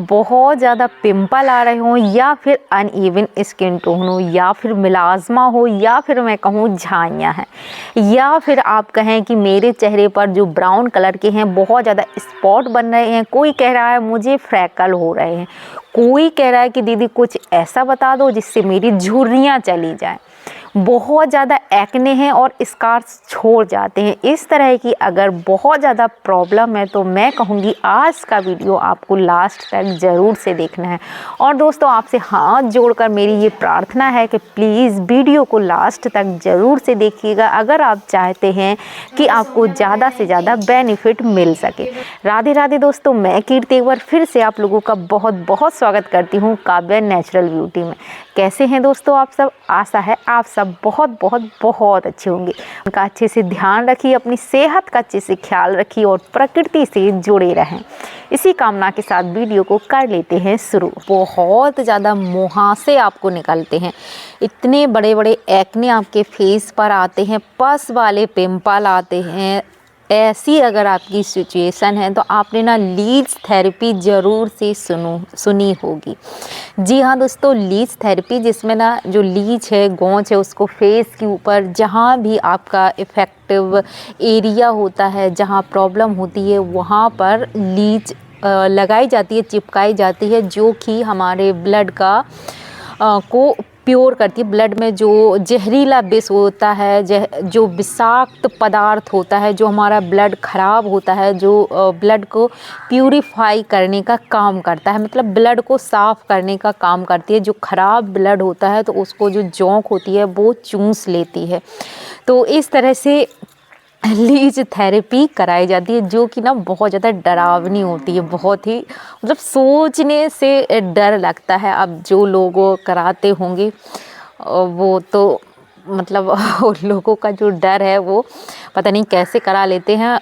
बहुत ज़्यादा पिंपल आ रहे हों, या फिर अनइवन स्किन टोन हो, या फिर मिलाज़मा हो, या फिर मैं कहूँ झाइयाँ हैं, या फिर आप कहें कि मेरे चेहरे पर जो ब्राउन कलर के हैं बहुत ज़्यादा स्पॉट बन रहे हैं। कोई कह रहा है मुझे फ्रैकल हो रहे हैं, कोई कह रहा है कि दीदी कुछ ऐसा बता दो जिससे मेरी झुर्रियाँ चली जाएं, बहुत ज़्यादा एक्ने हैं और स्कार्स छोड़ जाते हैं। इस तरह की अगर बहुत ज़्यादा प्रॉब्लम है तो मैं कहूँगी आज का वीडियो आपको लास्ट तक ज़रूर से देखना है। और दोस्तों आपसे हाथ जोड़कर मेरी ये प्रार्थना है कि प्लीज़ वीडियो को लास्ट तक ज़रूर से देखिएगा, अगर आप चाहते हैं कि आपको ज़्यादा से ज़्यादा बेनिफिट मिल सके। राधे राधे दोस्तों, मैं कीर्ति एक बार फिर से आप लोगों का बहुत बहुत स्वागत करती हूँ काव्या नेचुरल ब्यूटी में। कैसे हैं दोस्तों आप सब? आशा है आप सब बहुत बहुत बहुत अच्छे होंगे। उनका अच्छे से ध्यान रखिए, अपनी सेहत का अच्छे से ख्याल रखिए और प्रकृति से जुड़े रहें। इसी कामना के साथ वीडियो को कर लेते हैं शुरू। बहुत ज़्यादा मुहासे आपको निकलते हैं, इतने बड़े बड़े एक्ने आपके फेस पर आते हैं, पस वाले पिंपल आते हैं। ऐसी अगर आपकी सिचुएशन है तो आपने ना लीच थेरेपी ज़रूर से सुनी होगी। जी हाँ दोस्तों, लीच थेरेपी जिसमें ना जो लीच है, गौच है, उसको फेस के ऊपर जहाँ भी आपका इफ़ेक्टिव एरिया होता है, जहाँ प्रॉब्लम होती है, वहाँ पर लीच लगाई जाती है, चिपकाई जाती है, जो कि हमारे ब्लड का को प्योर करती है। ब्लड में जो जहरीला विष होता है, जो विषाक्त पदार्थ होता है, जो हमारा ब्लड ख़राब होता है, जो ब्लड को प्यूरिफाई करने का काम करता है, मतलब ब्लड को साफ़ करने का काम करती है। जो ख़राब ब्लड होता है तो उसको जो जोंक होती है वो चूस लेती है। तो इस तरह से लीच थेरेपी कराई जाती है, जो कि ना बहुत ज़्यादा डरावनी होती है, बहुत ही मतलब सोचने से डर लगता है। अब जो लोग कराते होंगे वो तो मतलब उन लोगों का जो डर है वो पता नहीं कैसे करा लेते हैं,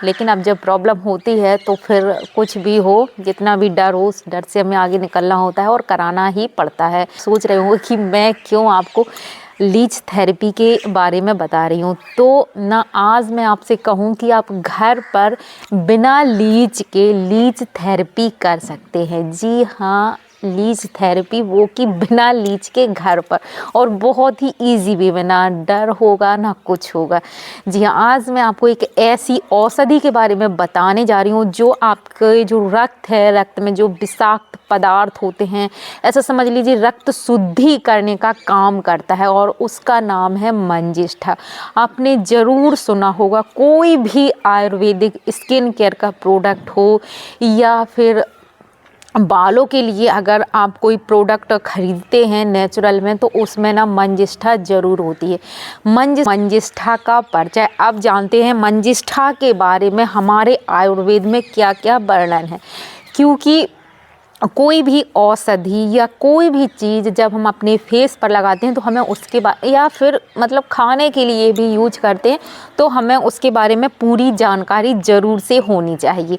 लेकिन अब जब प्रॉब्लम होती है तो फिर कुछ भी हो, जितना भी डर हो, उस डर से हमें आगे निकलना होता है और कराना ही पड़ता है। सोच रहे होंगे कि मैं क्यों आपको लीच थेरेपी के बारे में बता रही हूँ। तो ना आज मैं आपसे कहूँ कि आप घर पर बिना लीच के लीच थेरेपी कर सकते हैं। जी हाँ, लीच थेरेपी, वो कि बिना लीच के घर पर, और बहुत ही इजी वे में, ना डर होगा ना कुछ होगा। जी हाँ, आज मैं आपको एक ऐसी औषधि के बारे में बताने जा रही हूँ जो आपके जो रक्त है, रक्त में जो विषाक्त पदार्थ होते हैं, ऐसा समझ लीजिए रक्त शुद्धि करने का काम करता है, और उसका नाम है मंजिष्ठा। आपने ज़रूर सुना होगा, कोई भी आयुर्वेदिक स्किन केयर का प्रोडक्ट हो या फिर बालों के लिए अगर आप कोई प्रोडक्ट खरीदते हैं नेचुरल में, तो उसमें ना मंजिष्ठा ज़रूर होती है। मंजिष्ठा का परिचय अब जानते हैं, मंजिष्ठा के बारे में हमारे आयुर्वेद में क्या क्या वर्णन है। क्योंकि कोई भी औषधि या कोई भी चीज़ जब हम अपने फेस पर लगाते हैं तो हमें उसके बाद, या फिर मतलब खाने के लिए भी यूज करते हैं, तो हमें उसके बारे में पूरी जानकारी ज़रूर से होनी चाहिए।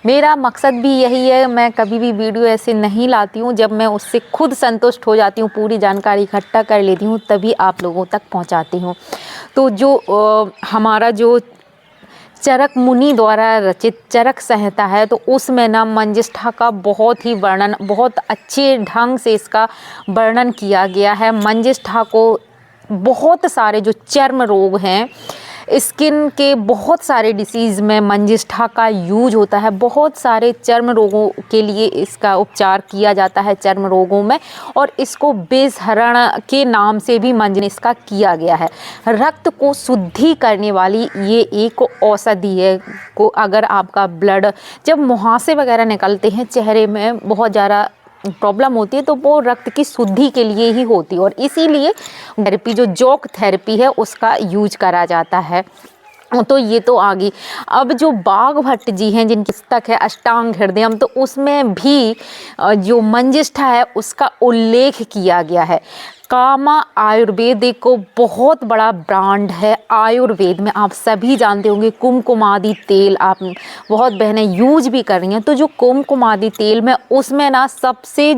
मेरा मकसद भी यही है, मैं कभी भी वीडियो ऐसे नहीं लाती हूँ, जब मैं उससे खुद संतुष्ट हो जाती हूँ, पूरी जानकारी इकट्ठा कर लेती हूँ, तभी आप लोगों तक पहुँचाती हूँ। तो जो हमारा जो चरक मुनि द्वारा रचित चरक संहिता है, तो उसमें ना मंजिष्ठा का बहुत ही वर्णन, बहुत अच्छे ढंग से इसका वर्णन किया गया है। मंजिष्ठा को बहुत सारे जो चर्म रोग हैं, स्किन के बहुत सारे डिसीज़ में मंजिष्ठा का यूज होता है। बहुत सारे चर्म रोगों के लिए इसका उपचार किया जाता है, चर्म रोगों में, और इसको बेसहरण के नाम से भी इसका किया गया है। रक्त को शुद्धि करने वाली ये एक औषधि है। को अगर आपका ब्लड, जब मुहासे वगैरह निकलते हैं, चेहरे में बहुत ज़्यादा प्रॉब्लम होती है, तो वो रक्त की शुद्धि के लिए ही होती है, और इसीलिए थेरेपी जो जोक थेरेपी है उसका यूज करा जाता है। तो ये तो आ गई। अब जो बाघभट्ट जी हैं, जिनकी पुस्तक है अष्टांग हृदयम, तो उसमें भी जो मंजिष्ठा है उसका उल्लेख किया गया है। कामा आयुर्वेद एक बहुत बड़ा ब्रांड है। आयुर्वेद में आप सभी जानते होंगे कुमकुमादि तेल आप बहुत बहनें यूज भी कर रही हैं। तो जो कुमकुमादि तेल में उसमें ना सबसे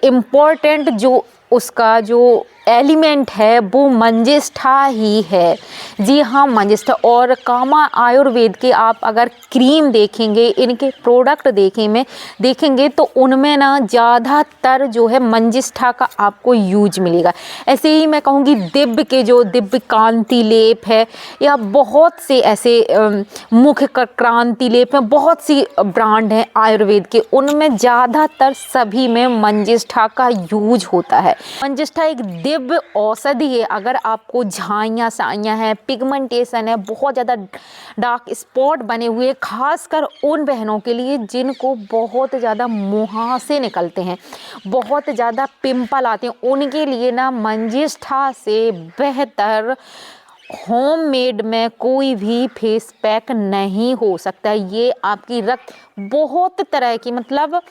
इम्पोर्टेंट जो उसका जो एलिमेंट है वो मंजिष्ठा ही है। जी हाँ, मंजिष्ठा। और कामा आयुर्वेद के आप अगर क्रीम देखेंगे, इनके प्रोडक्ट देखेंगे तो उनमें ना ज़्यादातर जो है मंजिष्ठा का आपको यूज मिलेगा। ऐसे ही मैं कहूँगी दिव्य कांति लेप है, या बहुत से ऐसे मुख क्रांति लेप हैं, बहुत सी ब्रांड हैं आयुर्वेद के, उनमें ज़्यादातर सभी में मंजिष्ठा का यूज होता है। मंजिष्ठा एक दिव्य औषधि है। अगर आपको झाइयाँ साइयाँ हैं, पिगमेंटेशन है, बहुत ज़्यादा डार्क स्पॉट बने हुए, खासकर उन बहनों के लिए जिनको बहुत ज़्यादा मुहासे निकलते हैं, बहुत ज़्यादा पिंपल आते हैं, उनके लिए ना मंजिष्ठा से बेहतर होममेड में कोई भी फेस पैक नहीं हो सकता। ये आपकी रक्त बहुत तरह की, मतलब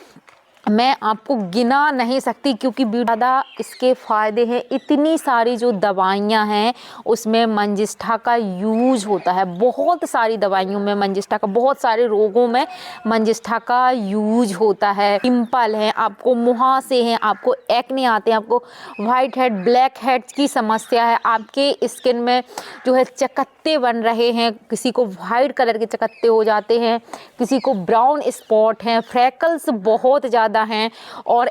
मैं आपको गिना नहीं सकती क्योंकि ज़्यादा इसके फ़ायदे हैं। इतनी सारी जो दवाइयाँ हैं उसमें मंजिष्ठा का यूज होता है। बहुत सारी दवाइयों में मंजिष्ठा का, बहुत सारे रोगों में मंजिष्ठा का यूज होता है। पिंपल हैं, आपको मुहासे हैं, आपको एक्ने आते हैं, आपको वाइट हेड ब्लैक हेड की समस्या है, आपके स्किन में जो है चकत्ते बन रहे हैं, किसी को वाइट कलर के चकत्ते हो जाते हैं, किसी को ब्राउन स्पॉट हैं, फ्रैकल्स बहुत ज़्यादा हैं, और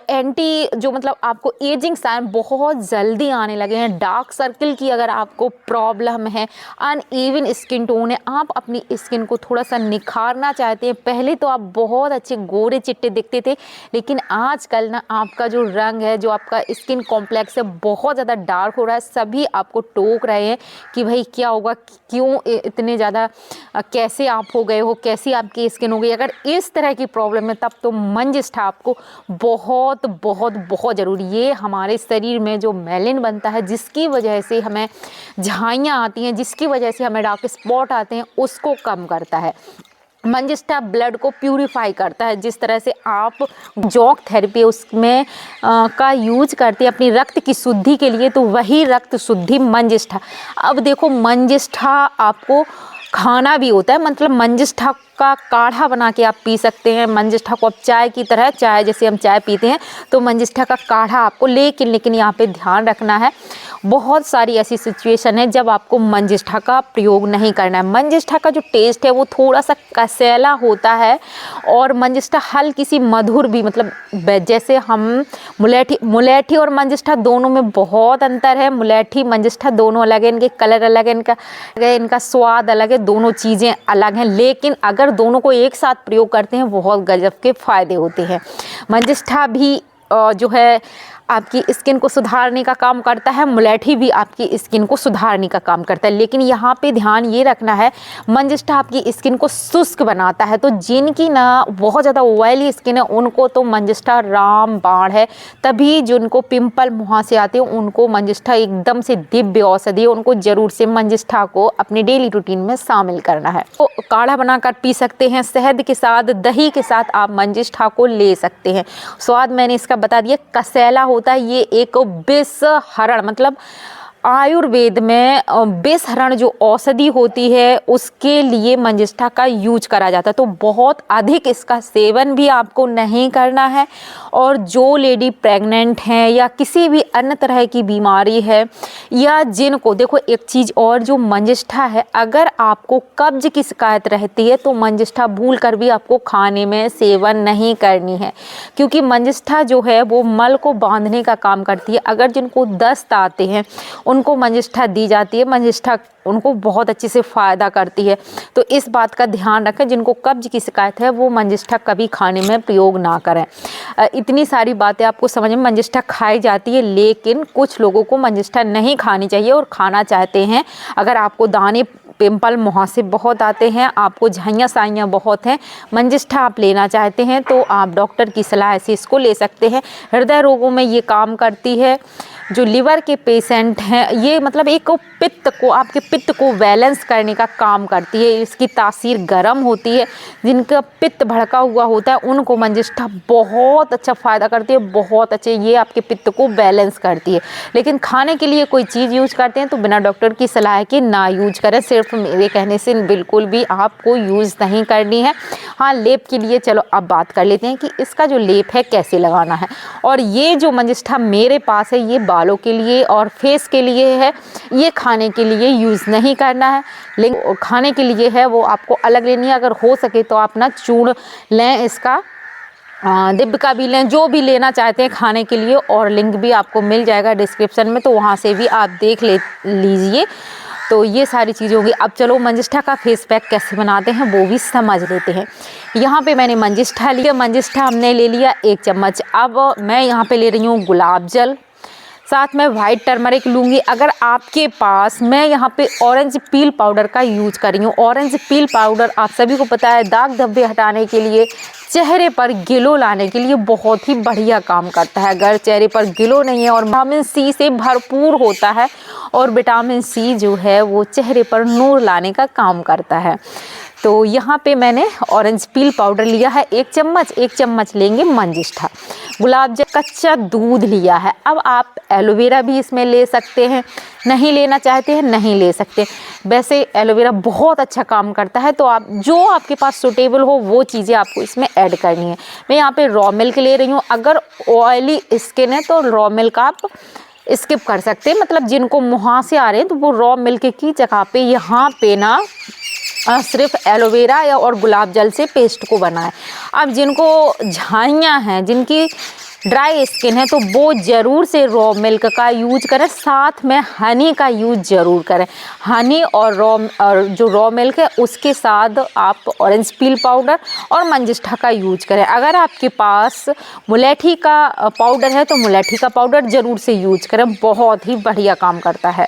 मतलब आपको एजिंग साइन बहुत जल्दी आने लगे हैं। डार्क सर्किल की अगर आपको प्रॉब्लम है, अनइवन स्किन टोन है, आप अपनी स्किन को थोड़ा सा निखारना चाहते हैं, पहले तो आप बहुत अच्छे गोरे चिट्टे दिखते थे, लेकिन आजकल ना आपका जो रंग है, जो आपका स्किन कॉम्प्लेक्स है, बहुत ज़्यादा डार्क हो रहा है। सभी आपको टोक रहे हैं कि भाई क्या होगा, क्यों इतने ज़्यादा, कैसे आप हो गए हो, कैसी आपकी स्किन हो गई। अगर इस तरह की प्रॉब्लम है तब तो मंजिष्ठा आपको बहुत बहुत बहुत ज़रूरी। ये हमारे शरीर में जो मेलिन बनता है, जिसकी वजह से हमें झाइयाँ आती हैं, जिसकी वजह से हमें डार्क स्पॉट आते हैं, उसको कम करता है। मंजिष्ठा ब्लड को प्यूरिफाई करता है। जिस तरह से आप जॉक थेरेपी उसमें का यूज करते हैं अपनी रक्त की शुद्धि के लिए, तो वही रक्त शुद्धि मंजिष्ठा। अब देखो, मंजिष्ठा आपको खाना भी होता है, मतलब मंजिष्ठा का काढ़ा बना के आप पी सकते हैं। मंजिष्ठा को आप चाय की तरह, चाय जैसे हम चाय पीते हैं, तो मंजिष्ठा का काढ़ा आपको, लेकिन यहाँ पे ध्यान रखना है, बहुत सारी ऐसी सिचुएशन है जब आपको मंजिष्ठा का प्रयोग नहीं करना है। मंजिष्ठा का जो टेस्ट है वो थोड़ा सा कसैला होता है, और मंजिष्ठा हल्की सी मधुर भी, मतलब जैसे हम मुलेठी और मंजिष्ठा दोनों में बहुत अंतर है। मुलेठी मंजिष्ठा दोनों अलग है, इनके कलर अलग है, इनका स्वाद अलग है, दोनों चीज़ें अलग हैं, लेकिन अगर दोनों को एक साथ प्रयोग करते हैं बहुत गजब के फ़ायदे होते हैं। मंजिष्ठा भी जो है आपकी स्किन को सुधारने का काम करता है, मुलेठी भी आपकी स्किन को सुधारने का काम करता है, लेकिन यहाँ पे ध्यान ये रखना है, मंजिष्ठा आपकी स्किन को शुष्क बनाता है। तो जिनकी ना बहुत ज़्यादा ऑयली स्किन है उनको तो मंजिष्ठा रामबाण है। तभी जिनको पिंपल मुहासे आते हैं उनको मंजिष्ठा एकदम से दिव्य औषधि है, उनको ज़रूर से मंजिष्ठा को अपने डेली रूटीन में शामिल करना है। तो काढ़ा बनाकर पी सकते हैं, शहद के साथ, दही के साथ आप मंजिष्ठा को ले सकते हैं। स्वाद मैंने इसका बता दिया, कसैला होता है। ये एक विषहरण, मतलब आयुर्वेद में विषहरण जो औषधि होती है उसके लिए मंजिष्ठा का यूज करा जाता है। तो बहुत अधिक इसका सेवन भी आपको नहीं करना है। और जो लेडी प्रेग्नेंट हैं या किसी भी अन्य तरह की बीमारी है, या जिनको, देखो एक चीज़ और, जो मंजिष्ठा है, अगर आपको कब्ज की शिकायत रहती है तो मंजिष्ठा भूल कर भी आपको खाने में सेवन नहीं करनी है, क्योंकि मंजिष्ठा जो है वो मल को बांधने का काम करती है। अगर जिनको दस्त आते हैं उनको मंजिष्ठा दी जाती है, मंजिष्ठा उनको बहुत अच्छे से फ़ायदा करती है। तो इस बात का ध्यान रखें, जिनको कब्ज की शिकायत है वो मंजिष्ठा कभी खाने में प्रयोग ना करें। इतनी सारी बातें आपको समझ में, मंजिष्ठा खाई जाती है, लेकिन कुछ लोगों को मंजिष्ठा नहीं खानी चाहिए, और खाना चाहते हैं। अगर आपको दाने, पिंपल, मुहासे बहुत आते हैं, आपको झाइयाँ साइयाँ बहुत हैं, मंजिष्ठा आप लेना चाहते हैं, तो आप डॉक्टर की सलाह से इसको ले सकते हैं। हृदय रोगों में ये काम करती है, जो लिवर के पेशेंट हैं, ये मतलब एक पित्त को, आपके पित्त को बैलेंस करने का काम करती है। इसकी तासीर गर्म होती है, जिनका पित्त भड़का हुआ होता है उनको मंजिष्ठा बहुत अच्छा फ़ायदा करती है, बहुत अच्छे, ये आपके पित्त को बैलेंस करती है। लेकिन खाने के लिए कोई चीज़ यूज करते हैं तो बिना डॉक्टर की सलाह के ना यूज करें, सिर्फ मेरे कहने से बिल्कुल भी आपको यूज़ नहीं करनी है। हाँ, लेप के लिए चलो अब बात कर लेते हैं कि इसका जो लेप है कैसे लगाना है। और ये जो मंजिष्ठा मेरे पास है ये बालों के लिए और फेस के लिए है, ये खाने के लिए यूज़ नहीं करना है। लेकिन खाने के लिए है वो आपको अलग लेनी है। अगर हो सके तो आप ना चूर्ण लें, इसका दिब्ब का भी लें, जो भी लेना चाहते हैं खाने के लिए, और लिंक भी आपको मिल जाएगा डिस्क्रिप्शन में, तो वहाँ से भी आप देख लीजिए। तो ये सारी चीज़ें होंगी। अब चलो मंजिष्ठा का फेस पैक कैसे बनाते हैं वो भी समझ लेते हैं। यहाँ पे मैंने मंजिष्ठा लिया, मंजिष्ठा हमने ले लिया 1 चम्मच। अब मैं यहाँ पे ले रही हूँ गुलाब जल, साथ में वाइट टर्मरिक लूँगी। अगर आपके पास, मैं यहाँ पे ऑरेंज पील पाउडर का यूज कर रही हूँ। ऑरेंज पील पाउडर आप सभी को पता है दाग धब्बे हटाने के लिए, चेहरे पर ग्लो लाने के लिए बहुत ही बढ़िया काम करता है। अगर चेहरे पर ग्लो नहीं है, और विटामिन सी से भरपूर होता है, और विटामिन सी जो है वो चेहरे पर नूर लाने का काम करता है। तो यहाँ पे मैंने ऑरेंज पील पाउडर लिया है 1 चम्मच, 1 चम्मच लेंगे मंजिष्ठा। गुलाब जल, कच्चा दूध लिया है। अब आप एलोवेरा भी इसमें ले सकते हैं, नहीं लेना चाहते हैं नहीं ले सकते। वैसे एलोवेरा बहुत अच्छा काम करता है, तो आप जो आपके पास सूटेबल हो वो चीज़ें आपको इसमें ऐड करनी है। मैं यहाँ पे रॉ मिल्क ले रही हूँ। अगर ऑयली स्किन है तो रॉ मिल्क आप स्किप कर सकते हैं, मतलब जिनको मुहासे आ रहे हैं तो वो रॉ मिल्क की जगह पे यहाँ पे ना सिर्फ एलोवेरा या और गुलाब जल से पेस्ट को बनाएं। अब जिनको झाइयाँ हैं, जिनकी ड्राई स्किन है, तो वो ज़रूर से रॉ मिल्क का यूज करें, साथ में हनी का यूज ज़रूर करें। हनी और जो रॉ मिल्क है उसके साथ आप ऑरेंज पील पाउडर और मंजिष्ठा का यूज करें। अगर आपके पास मुलेठी का पाउडर है तो मुलेठी का पाउडर ज़रूर से यूज करें, बहुत ही बढ़िया काम करता है।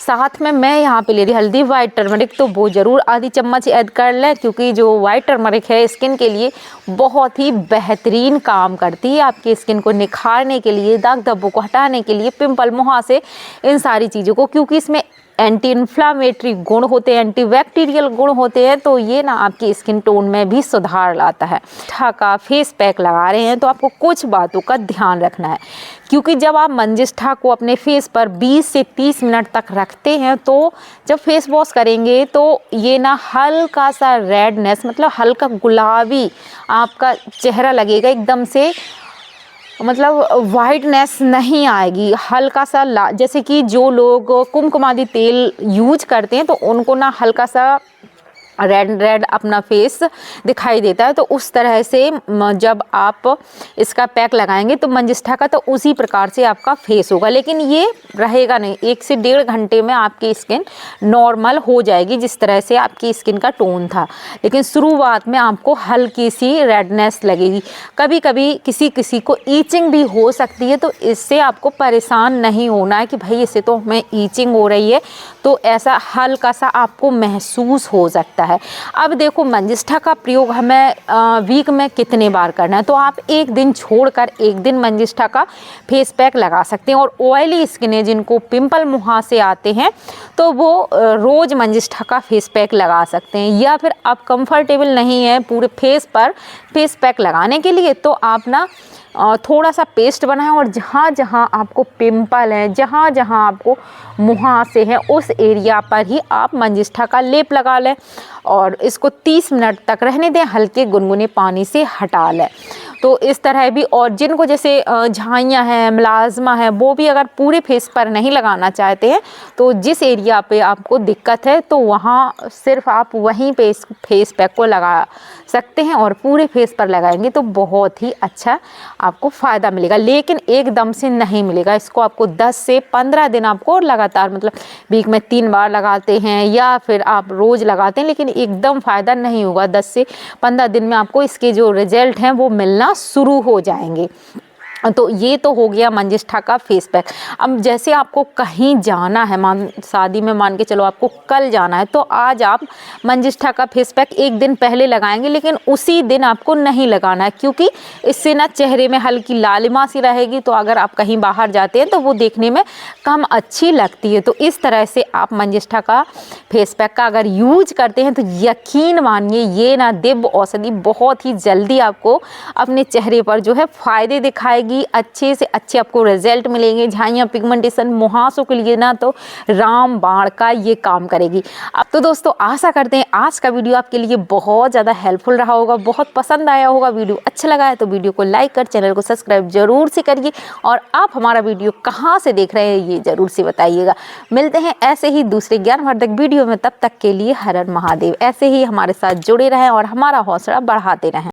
साथ में मैं यहाँ पे ले रही हल्दी वाइट टर्मरिक, तो वो ज़रूर आधी चम्मच ऐड कर लें, क्योंकि जो वाइट टर्मरिक है स्किन के लिए बहुत ही बेहतरीन काम करती है, आपकी स्किन को निखारने के लिए, दाग धब्बों को हटाने के लिए, पिंपल मुहासे, इन सारी चीज़ों को, क्योंकि इसमें एंटी इन्फ्लामेटरी गुण होते हैं, एंटीबैक्टीरियल गुण होते हैं, तो ये ना आपकी स्किन टोन में भी सुधार लाता है। मंजिष्ठा का फेस पैक लगा रहे हैं तो आपको कुछ बातों का ध्यान रखना है, क्योंकि जब आप मंजिष्ठा को अपने फेस पर 20 से 30 मिनट तक रखते हैं तो जब फेस वॉश करेंगे तो ये ना हल्का सा रेडनेस, मतलब हल्का गुलाबी आपका चेहरा लगेगा, एकदम से मतलब वाइटनेस नहीं आएगी, हल्का सा जैसे कि जो लोग कुमकुमादी तेल यूज करते हैं तो उनको ना हल्का सा रेड अपना फेस दिखाई देता है, तो उस तरह से जब आप इसका पैक लगाएंगे तो मंजिष्ठा का, तो उसी प्रकार से आपका फेस होगा। लेकिन ये रहेगा नहीं, 1 से 1.5 घंटे में आपकी स्किन नॉर्मल हो जाएगी, जिस तरह से आपकी स्किन का टोन था। लेकिन शुरुआत में आपको हल्की सी रेडनेस लगेगी, कभी कभी किसी किसी को ईचिंग भी हो सकती है, तो इससे आपको परेशान नहीं होना है कि भाई इससे तो हमें ईचिंग हो रही है, तो ऐसा हल्का सा आपको महसूस हो सकता है। अब देखो मंजिष्ठा का प्रयोग हमें वीक में कितने बार करना है, तो आप एक दिन छोड़कर एक दिन मंजिष्ठा का फेस पैक लगा सकते हैं। और ऑयली स्किन है, जिनको पिंपल मुहासे आते हैं, तो वो रोज़ मंजिष्ठा का फेस पैक लगा सकते हैं। या फिर आप कंफर्टेबल नहीं है पूरे फेस पर फेस पैक लगाने के लिए, तो आप ना थोड़ा सा पेस्ट बनाएं, और जहाँ जहाँ आपको पिंपल है, जहाँ जहाँ आपको मुहासे हैं, उस एरिया पर ही आप मंजिष्ठा का लेप लगा लें और इसको 30 मिनट तक रहने दें, हल्के गुनगुने पानी से हटा लें। तो इस तरह भी, और जिनको जैसे झाइयाँ हैं, मिलाज़मा है, वो भी अगर पूरे फेस पर नहीं लगाना चाहते हैं तो जिस एरिया पे आपको दिक्कत है तो वहाँ सिर्फ आप वहीं पे इस फेस पैक को लगा सकते हैं, और पूरे फेस पर लगाएंगे तो बहुत ही अच्छा आपको फ़ायदा मिलेगा। लेकिन एकदम से नहीं मिलेगा, इसको आपको 10 से 15 दिन आपको लगातार, मतलब वीक में 3 बार लगाते हैं या फिर आप रोज़ लगाते हैं, लेकिन एकदम फ़ायदा नहीं होगा। 10 से 15 दिन में आपको इसके जो रिजल्ट हैं वो मिलना शुरू हो जाएंगे। तो ये तो हो गया मंजिष्ठा का फेस पैक। अब जैसे आपको कहीं जाना है, शादी में मान के चलो आपको कल जाना है, तो आज आप मंजिष्ठा का फेस पैक एक दिन पहले लगाएंगे, लेकिन उसी दिन आपको नहीं लगाना है, क्योंकि इससे ना चेहरे में हल्की लालिमा सी रहेगी, तो अगर आप कहीं बाहर जाते हैं तो वो देखने में कम अच्छी लगती है। तो इस तरह से आप मंजिष्ठा का फेस पैक का अगर यूज करते हैं तो यकीन मानिए ये ना दिव्य औषधि बहुत ही जल्दी आपको अपने चेहरे पर जो है फ़ायदे दिखाएगी, अच्छे से अच्छे आपको रिजल्ट मिलेंगे। झाइयाँ, पिगमेंटेशन, मुहासों के लिए ना तो रामबाण का ये काम करेगी। अब तो दोस्तों आशा करते हैं आज का वीडियो आपके लिए बहुत ज़्यादा हेल्पफुल रहा होगा, बहुत पसंद आया होगा। वीडियो अच्छा लगा है तो वीडियो को लाइक कर, चैनल को सब्सक्राइब जरूर से करिए, और आप हमारा वीडियो कहाँ से देख रहे हैं ये जरूर से बताइएगा। मिलते हैं ऐसे ही दूसरे ज्ञानवर्धक वीडियो में, तब तक के लिए हर हर महादेव। ऐसे ही हमारे साथ जुड़े रहें और हमारा हौसला बढ़ाते रहें।